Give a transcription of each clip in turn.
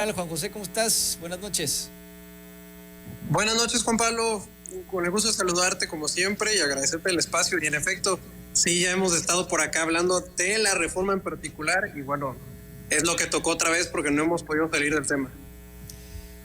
Hola Juan José, ¿cómo estás? Buenas noches. Buenas noches, Juan Pablo. Con el gusto de saludarte como siempre y agradecerte el espacio. Y en efecto, sí, ya hemos estado por acá hablando de la reforma en particular y bueno, es lo que tocó otra vez porque no hemos podido salir del tema.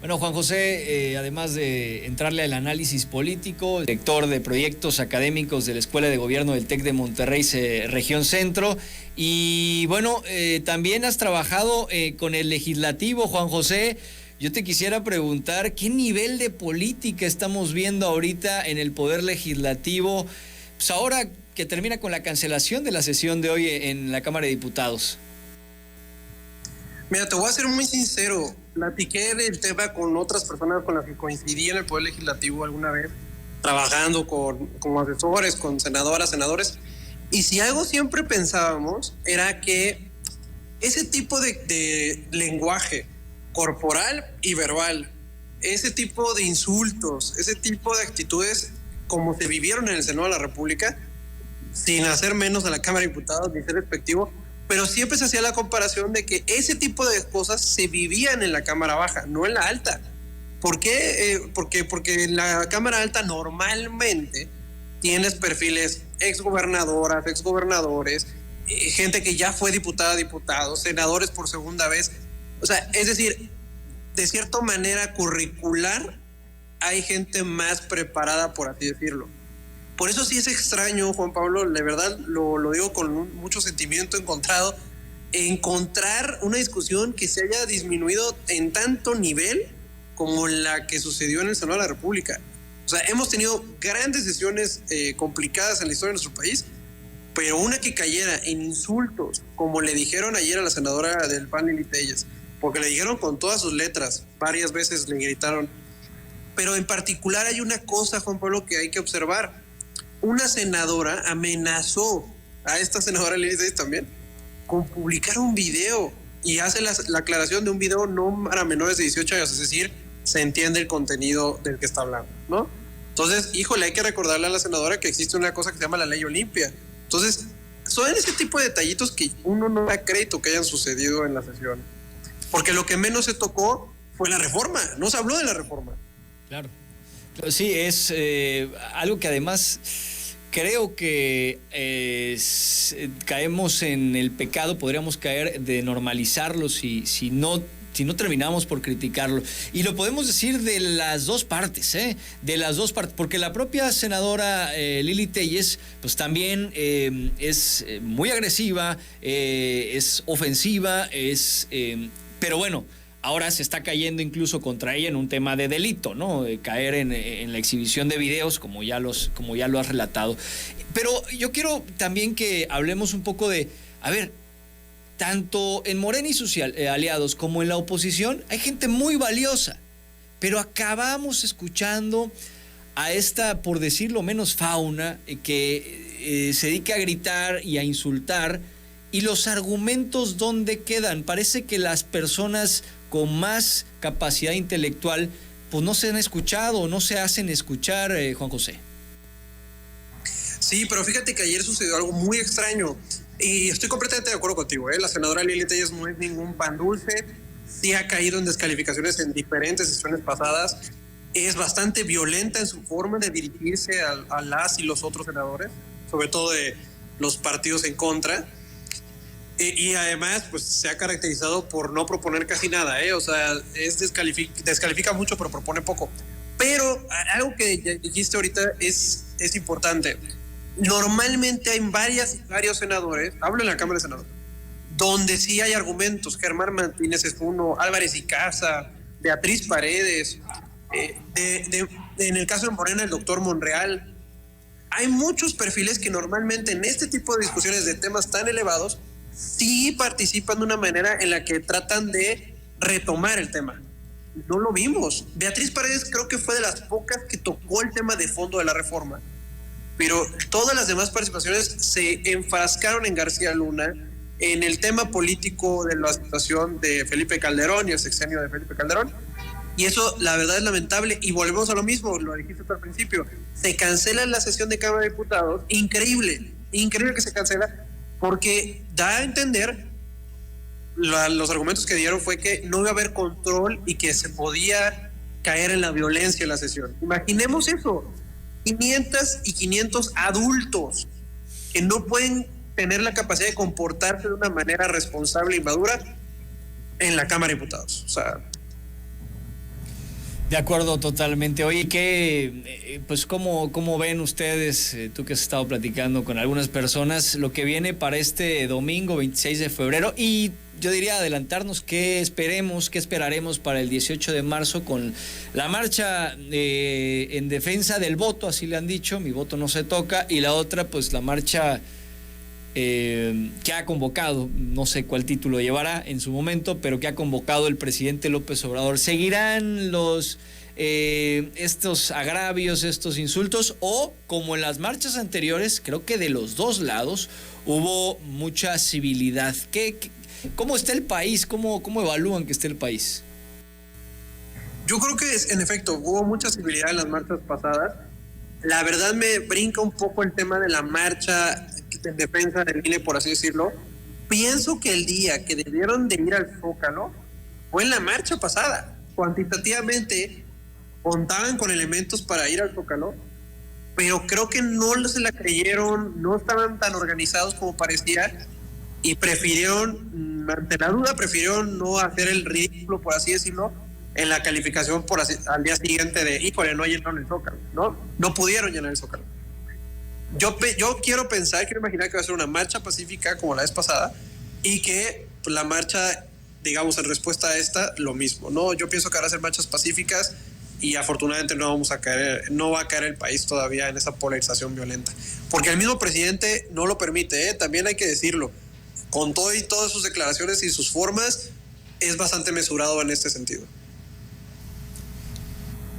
Bueno, Juan José, además de entrarle al análisis político, director de proyectos académicos de la Escuela de Gobierno del TEC de Monterrey, Región Centro, y bueno, también has trabajado con el legislativo, Juan José. Yo te quisiera preguntar, ¿qué nivel de política estamos viendo ahorita en el Poder Legislativo? Pues ahora que termina con la cancelación de la sesión de hoy en la Cámara de Diputados. Mira, te voy a ser muy sincero. Platiqué del tema con otras personas con las que coincidí en el Poder Legislativo alguna vez, trabajando como asesores, con senadoras, senadores. Y si algo siempre pensábamos era que ese tipo de lenguaje corporal y verbal, ese tipo de insultos, ese tipo de actitudes como se vivieron en el Senado de la República, sin hacer menos a la Cámara de Diputados ni ser despectivo, pero siempre se hacía la comparación de que ese tipo de cosas se vivían en la Cámara Baja, no en la alta. ¿Por qué? Porque en la Cámara Alta normalmente tienes perfiles exgobernadoras, exgobernadores, gente que ya fue diputada, diputados, senadores por segunda vez. O sea, es decir, de cierta manera curricular hay gente más preparada, por así decirlo. Por eso sí es extraño, Juan Pablo, de verdad lo digo con mucho sentimiento encontrado, encontrar una discusión que se haya disminuido en tanto nivel como la que sucedió en el Senado de la República. O sea, hemos tenido grandes sesiones complicadas en la historia de nuestro país, pero una que cayera en insultos, como le dijeron ayer a la senadora del PAN, Lili Telles, porque le dijeron con todas sus letras, varias veces le gritaron. Pero en particular hay una cosa, Juan Pablo, que hay que observar. Una senadora amenazó a esta senadora Lili Telles también con publicar un video y hace la aclaración de un video no para menores de 18 años, es decir, se entiende el contenido del que está hablando, ¿no? Entonces, híjole, hay que recordarle a la senadora que existe una cosa que se llama la ley Olimpia. Entonces, son ese tipo de detallitos que uno no da crédito que hayan sucedido en la sesión. Porque lo que menos se tocó fue la reforma, no se habló de la reforma. Claro. Sí, es algo que además creo que caemos en el pecado, podríamos caer de normalizarlo si no terminamos por criticarlo. Y lo podemos decir de las dos partes, de las dos partes, porque la propia senadora Lili Telles, pues también es muy agresiva, es ofensiva, pero bueno, ahora se está cayendo incluso contra ella en un tema de delito, ¿no? De caer en la exhibición de videos, como ya lo has relatado. Pero yo quiero también que hablemos un poco de, a ver, tanto en Morena y sus aliados como en la oposición hay gente muy valiosa, pero acabamos escuchando a esta, por decirlo menos, fauna que se dedica a gritar y a insultar. ¿Y los argumentos dónde quedan? Parece que las personas con más capacidad intelectual pues no se han escuchado, no se hacen escuchar, Juan José. Sí, pero fíjate que ayer sucedió algo muy extraño y estoy completamente de acuerdo contigo, La senadora Lili Telles no es ningún pan dulce, sí ha caído en descalificaciones en diferentes sesiones pasadas, es bastante violenta en su forma de dirigirse a las y los otros senadores, sobre todo de los partidos en contra. Y además, pues se ha caracterizado por no proponer casi nada, O sea, descalifica mucho, pero propone poco. Pero algo que dijiste ahorita es importante. Normalmente hay varios senadores, hablo en la Cámara de Senadores, donde sí hay argumentos. Germán Martínez es uno, Álvarez y Casa, Beatriz Paredes, en el caso de Morena, el doctor Monreal. Hay muchos perfiles que normalmente en este tipo de discusiones de temas tan elevados sí participan de una manera en la que tratan de retomar el tema. No lo vimos. Beatriz Paredes creo que fue de las pocas que tocó el tema de fondo de la reforma, pero todas las demás participaciones se enfrascaron en García Luna, en el tema político de la situación de Felipe Calderón y el sexenio de Felipe Calderón, y eso la verdad es lamentable. Y volvemos a lo mismo, lo dijiste al principio, se cancela la sesión de Cámara de Diputados, increíble que se cancela, porque da a entender los argumentos que dieron fue que no iba a haber control y que se podía caer en la violencia en la sesión. Imaginemos eso, 500 adultos que no pueden tener la capacidad de comportarse de una manera responsable y madura en la Cámara de Diputados. O sea, de acuerdo totalmente. Oye, pues ¿cómo ven ustedes, tú que has estado platicando con algunas personas, lo que viene para este domingo 26 de febrero? Y yo diría adelantarnos qué esperaremos para el 18 de marzo con la marcha en defensa del voto, así le han dicho, mi voto no se toca, y la otra, pues la marcha que ha convocado, no sé cuál título llevará en su momento, pero que ha convocado el presidente López Obrador. ¿Seguirán estos agravios, estos insultos, o como en las marchas anteriores, creo que de los dos lados hubo mucha civilidad? ¿Cómo está el país? ¿Cómo evalúan que esté el país? Yo creo que en efecto hubo mucha civilidad en las marchas pasadas. La verdad me brinca un poco el tema de la marcha en defensa del INE, por así decirlo. Pienso que el día que debieron de ir al Zócalo fue en la marcha pasada. Cuantitativamente contaban con elementos para ir al Zócalo, pero creo que no se la creyeron, no estaban tan organizados como parecía, y prefirieron, ante la duda, prefirieron no hacer el ridículo, por así decirlo, en la calificación al día siguiente de, híjole, no llenaron el Zócalo, no pudieron llenar el Zócalo. Yo quiero imaginar que va a ser una marcha pacífica como la vez pasada, y que la marcha, digamos, en respuesta a esta, lo mismo, ¿no? Yo pienso que van a ser marchas pacíficas, y afortunadamente no va a caer el país todavía en esa polarización violenta, porque el mismo presidente no lo permite, también hay que decirlo, con todo y todas sus declaraciones y sus formas, es bastante mesurado en este sentido.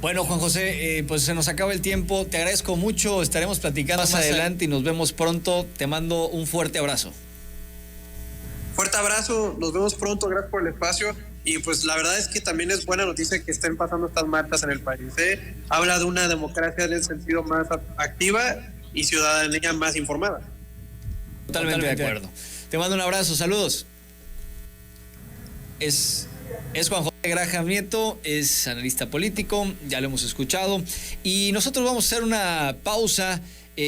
Bueno, Juan José, pues se nos acaba el tiempo. Te agradezco mucho. Estaremos platicando más adelante y nos vemos pronto. Te mando un fuerte abrazo. Fuerte abrazo, nos vemos pronto. Gracias por el espacio. Y pues la verdad es que también es buena noticia que estén pasando estas marchas en el país. Habla de una democracia en el sentido más activa y ciudadanía más informada. Totalmente de acuerdo. Te mando un abrazo. Saludos. Es Juan José Graham Nieto, es analista político, ya lo hemos escuchado, y nosotros vamos a hacer una pausa